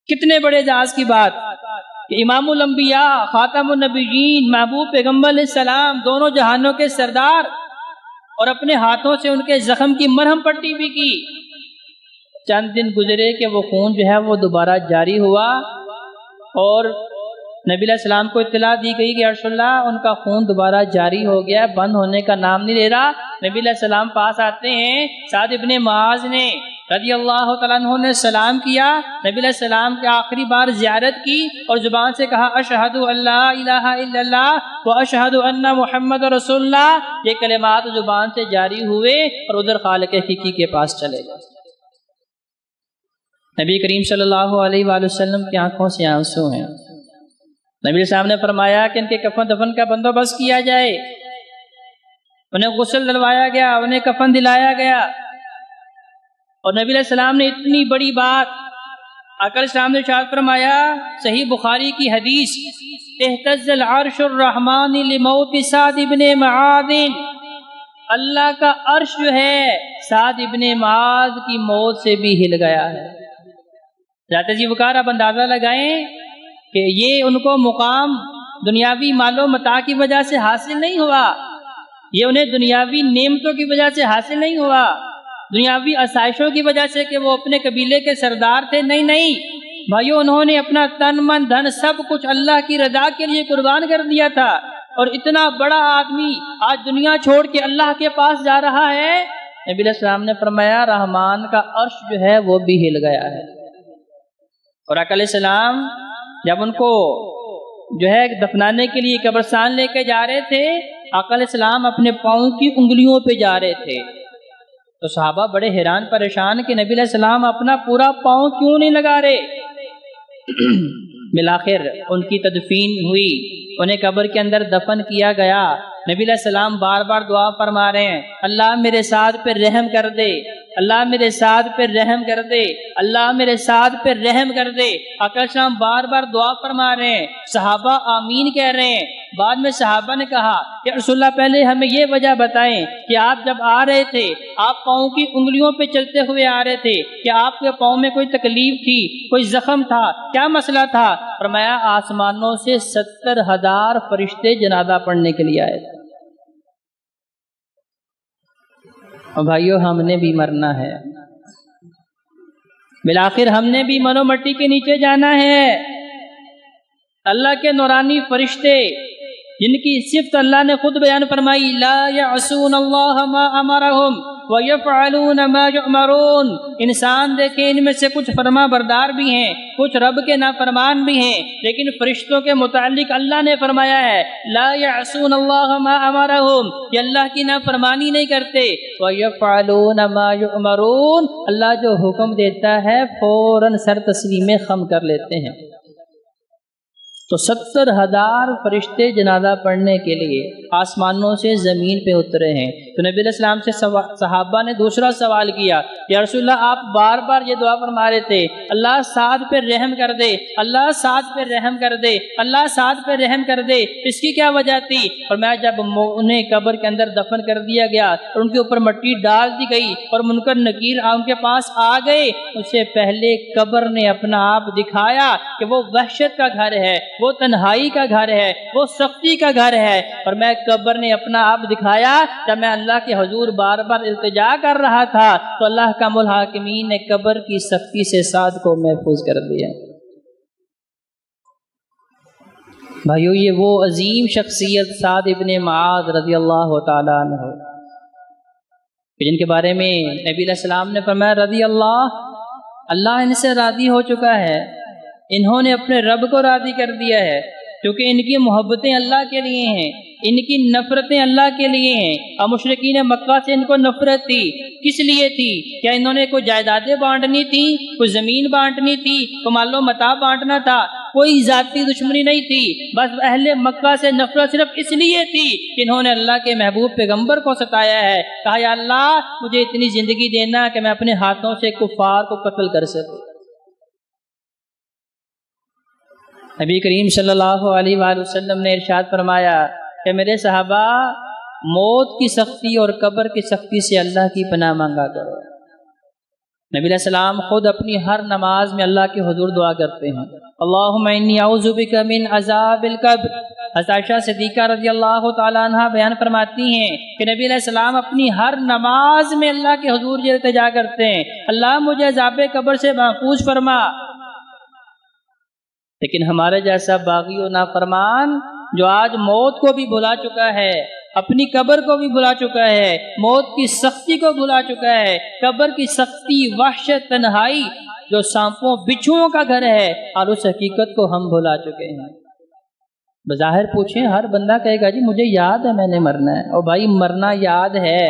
کتنے بڑے اعزاز کی بات کہ امام الانبیاء خاتم النبیین محبوب پیغمبر علیہ السلام دونوں جہانوں کے سردار، اور اپنے ہاتھوں سے ان کے زخم کی مرہم پٹی بھی کی۔ چند دن گزرے کہ وہ خون جو ہے وہ دوبارہ جاری ہوا، اور نبی علیہ السلام کو اطلاع دی گئی کہ یا رسول اللہ ان کا خون دوبارہ جاری ہو گیا، بند ہونے کا نام نہیں لے رہا۔ نبی علیہ السلام پاس آتے ہیں، سعد ابن معاذ نے رضی اللہ تعالیٰ عنہ نے سلام کیا، نبی علیہ السلام کے آخری بار زیارت کی اور زبان سے کہا اشہد ان لا الہ الا اللہ و اشہد ان محمد رسول اللہ۔ یہ کلمات زبان سے جاری ہوئے اور ادھر خالق حقیقی کے پاس چلے گئے۔ نبی کریم صلی اللہ علیہ وآلہ وسلم کی آنکھوں سے آنسو ہیں۔ نبی علیہ السلام نے فرمایا کہ ان کے کفن دفن کا بندوبست کیا جائے، انہیں غسل دلوایا گیا، انہیں کفن دلایا گیا۔ اور نبی علیہ السلام نے اتنی بڑی بات، آقا علیہ السلام نے ارشاد فرمایا، صحیح بخاری کی حدیث، اہتز العرش الرحمن لموت سعد ابن معاذ، اللہ کا عرش جو ہے سعد ابن معاذ کی موت سے بھی ہل گیا ہے۔ ذات جی وقار آپ اندازہ لگائیں کہ یہ ان کو مقام دنیاوی مال و متاع کی وجہ سے حاصل نہیں ہوا، یہ انہیں دنیاوی نعمتوں کی وجہ سے حاصل نہیں ہوا، دنیاوی آسائشوں کی وجہ سے کہ وہ اپنے قبیلے کے سردار تھے، نہیں بھائیو، انہوں نے اپنا تن من دھن سب کچھ اللہ کی رضا کے لیے قربان کر دیا تھا۔ اور اتنا بڑا آدمی آج دنیا چھوڑ کے اللہ کے پاس جا رہا ہے۔ نبی علیہ السلام نے فرمایا رحمان کا عرش جو ہے وہ بھی ہل گیا ہے۔ اور آقا علیہ السلام جب ان کو جو ہے دفنانے کے لیے قبرستان لے کے جا رہے تھے، آقا علیہ السلام اپنے پاؤں کی انگلیوں پہ جا رہے تھے، تو صحابہ بڑے حیران پریشان کہ نبی علیہ السلام اپنا پورا پاؤں کیوں نہیں لگا رہے۔ بالآخر ان کی تدفین ہوئی، انہیں قبر کے اندر دفن کیا گیا۔ نبی علیہ السلام بار بار دعا فرما رہے ہیں، اللہ میرے ساتھ پہ رحم کر دے، اللہ میرے ساتھ پہ رحم کر دے، اللہ میرے ساتھ پہ رحم کر دے۔ آقا علیہ السلام بار بار دعا فرما رہے ہیں، صحابہ آمین کہہ رہے ہیں۔ بعد میں صحابہ نے کہا کہ رسول اللہ پہلے ہمیں یہ وجہ بتائیں کہ آپ جب آ رہے تھے آپ پاؤں کی انگلیوں پہ چلتے ہوئے آ رہے تھے، کہ آپ کے پاؤں میں کوئی تکلیف تھی، کوئی زخم تھا، کیا مسئلہ تھا؟ فرمایا آسمانوں سے 70,000 فرشتے جنازہ پڑھنے کے لیے آئے تھے۔ اور بھائیو ہم نے بھی مرنا ہے، بالآخر ہم نے بھی منو مٹی کے نیچے جانا ہے۔ اللہ کے نورانی فرشتے جن کی صفت اللہ نے خود بیان فرمائی، لا یعصون اللہ ما امرہم ویفعلون ما یؤمرون، انسان دیکھیں ان میں سے کچھ فرما بردار بھی ہیں، کچھ رب کے نافرمان بھی ہیں، لیکن فرشتوں کے متعلق اللہ نے فرمایا ہے لا یعصون اللہ ما امرہم، یہ اللہ کی نافرمانی نہیں کرتے، ویفعلون ما یؤمرون، اللہ جو حکم دیتا ہے فوراً سر تسلیم خم کر لیتے ہیں۔ تو 70,000 فرشتے جنازہ پڑھنے کے لیے آسمانوں سے زمین پہ اترے ہیں۔ تو نبی علیہ السلام سے صحابہ نے دوسرا سوال کیا، یا رسول اللہ آپ بار بار یہ دعا فرما رہے تھے، اللہ سعد پہ رحم کر دے، اللہ سعد پہ رحم کر دے، اللہ سعد پہ رحم کر دے، اس کی کیا وجہ تھی؟ اور میں جب انہیں قبر کے اندر دفن کر دیا گیا اور ان کے اوپر مٹی ڈال دی گئی اور منکر نکیر ان کے پاس آ گئے، اس سے پہلے قبر نے اپنا آپ دکھایا کہ وہ وحشت کا گھر ہے، وہ تنہائی کا گھر ہے، وہ سختی کا گھر ہے۔ اور میں قبر نے اپنا آپ دکھایا جب میں اللہ کے حضور بار بار التجا کر رہا تھا، تو اللہ کا الحاکمین نے قبر کی سختی سے سعد کو محفوظ کر دیا۔ بھائیو یہ وہ عظیم شخصیت سعد ابن معاذ رضی اللہ تعالیٰ عنہ جن کے بارے میں نبی علیہ السلام نے فرمایا رضی اللہ ان سے راضی ہو چکا ہے، انہوں نے اپنے رب کو راضی کر دیا ہے، کیونکہ ان کی محبتیں اللہ کے لیے ہیں، ان کی نفرتیں اللہ کے لیے ہیں۔ اور مشرکین مکہ سے ان کو نفرت تھی، کس لیے تھی؟ کیا انہوں نے کوئی جائیدادیں بانٹنی تھی، کوئی زمین بانٹنی تھی، کوئی مال و متاع بانٹنا تھا؟ کوئی ذاتی دشمنی نہیں تھی، بس اہل مکہ سے نفرت صرف اس لیے تھی کہ انہوں نے اللہ کے محبوب پیغمبر کو ستایا ہے۔ کہا یا اللہ مجھے اتنی زندگی دینا کہ میں اپنے ہاتھوں سے کفار کو قتل کر سکوں۔ نبی کریم صلی اللہ علیہ وآلہ وسلم نے ارشاد فرمایا کہ میرے صحابہ موت کی سختی اور قبر کی سختی سے اللہ کی پناہ مانگا کرو۔ نبی علیہ السلام خود اپنی ہر نماز میں اللہ کے حضور دعا کرتے ہیں، اللہم انی اعوذ بک من عذاب القبر۔ حضرت عائشہ صدیقہ رضی اللہ تعالیٰ عنہ بیان فرماتی ہیں کہ نبی علیہ السلام اپنی ہر نماز میں اللہ کے حضور یہ التجا کرتے ہیں، اللہ مجھے عذاب قبر سے محفوظ فرما۔ لیکن ہمارے جیسا باغی و نافرمان جو آج موت کو بھی بھلا چکا ہے، اپنی قبر کو بھی بھلا چکا ہے، موت کی سختی کو بھلا چکا ہے، قبر کی سختی، وحشت، تنہائی جو سانپوں بچھوؤں کا گھر ہے، اور اس حقیقت کو ہم بھلا چکے ہیں۔ بظاہر پوچھیں ہر بندہ کہے گا جی مجھے یاد ہے میں نے مرنا ہے۔ اور بھائی مرنا یاد ہے،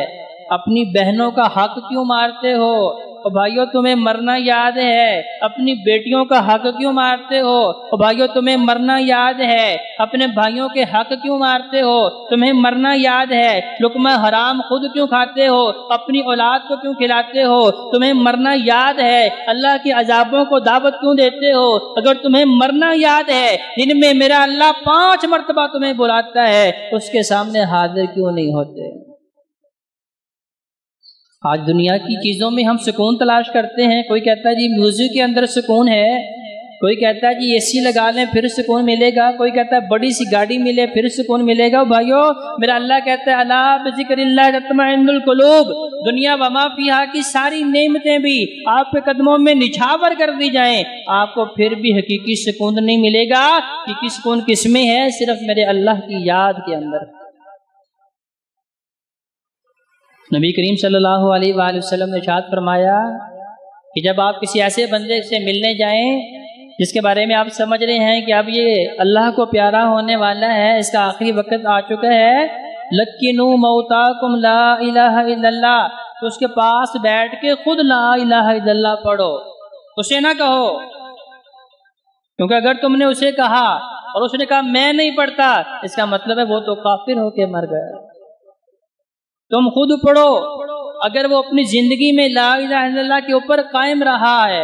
اپنی بہنوں کا حق کیوں مارتے ہو؟ اور بھائیو تمہیں مرنا یاد ہے، اپنی بیٹیوں کا حق کیوں مارتے ہو؟ اور بھائیو تمہیں مرنا یاد ہے، اپنے بھائیوں کے حق کیوں مارتے ہو؟ تمہیں مرنا یاد ہے، لقمہ حرام خود کیوں کھاتے ہو؟ اپنی اولاد کو کیوں کھلاتے ہو؟ تمہیں مرنا یاد ہے، اللہ کے عذابوں کو دعوت کیوں دیتے ہو؟ اگر تمہیں مرنا یاد ہے، دن میں میرا اللہ 5 مرتبہ تمہیں بلاتا ہے، اس کے سامنے حاضر کیوں نہیں ہوتے؟ آج دنیا کی چیزوں میں ہم سکون تلاش کرتے ہیں، کوئی کہتا ہے جی میوزک کے اندر سکون ہے، کوئی کہتا ہے جی اے سی لگا لیں پھر سکون ملے گا، کوئی کہتا ہے بڑی سی گاڑی ملے پھر سکون ملے گا۔ بھائیو میرا اللہ کہتا ہے الا بذکر اللہ تطمئن القلوب، دنیا وما فیہا کی ساری نعمتیں بھی آپ کے قدموں میں نچھاور کر دی جائیں، آپ کو پھر بھی حقیقی سکون نہیں ملے گا۔ کہ سکون کس میں ہے؟ صرف میرے اللہ کی یاد کے اندر۔ نبی کریم صلی اللہ علیہ وآلہ وسلم نے ارشاد فرمایا کہ جب آپ کسی ایسے بندے سے ملنے جائیں جس کے بارے میں آپ سمجھ رہے ہیں کہ اب یہ اللہ کو پیارا ہونے والا ہے، اس کا آخری وقت آ چکا ہے، لَكِّنُوا مَوْتَاكُمْ لَا إِلَهَ إِلَّا اللَّهِ، تو اس کے پاس بیٹھ کے خود لا الہ الا اللہ پڑھو، اسے نہ کہو، کیونکہ اگر تم نے اسے کہا اور اس نے کہا میں نہیں پڑھتا، اس کا مطلب ہے وہ تو کافر ہو کے مر گیا۔ تم خود پڑھو، اگر وہ اپنی زندگی میں لا الہ الا اللہ کے اوپر قائم رہا ہے،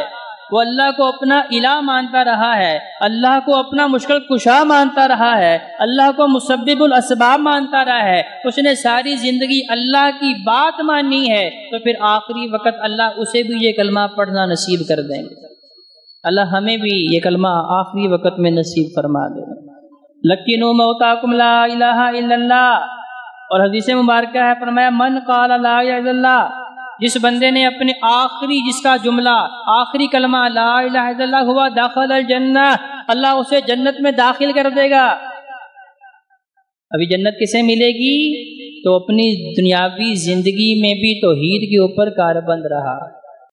وہ اللہ کو اپنا الہ مانتا رہا ہے، اللہ کو اپنا مشکل کشا مانتا رہا ہے، اللہ کو مسبب الاسباب مانتا رہا ہے، اس نے ساری زندگی اللہ کی بات مانی ہے، تو پھر آخری وقت اللہ اسے بھی یہ کلمہ پڑھنا نصیب کر دیں گے۔ اللہ ہمیں بھی یہ کلمہ آخری وقت میں نصیب فرما دے۔ لَكِّنُوا مَوْتَاكُمْ لَا إِلَهَ إِلَّا اللَّهِ، اور حدیث مبارکہ ہے فرمایا من قال لا الہ الا اللہ، جس بندے نے اپنے آخری جس کا جملہ آخری کلمہ لا الہ الا اللہ ہوا داخل الجنہ، اللہ اسے جنت میں داخل کر دے گا۔ ابھی جنت کسے ملے گی؟ تو اپنی دنیاوی زندگی میں بھی توحید کے اوپر کاربند رہا۔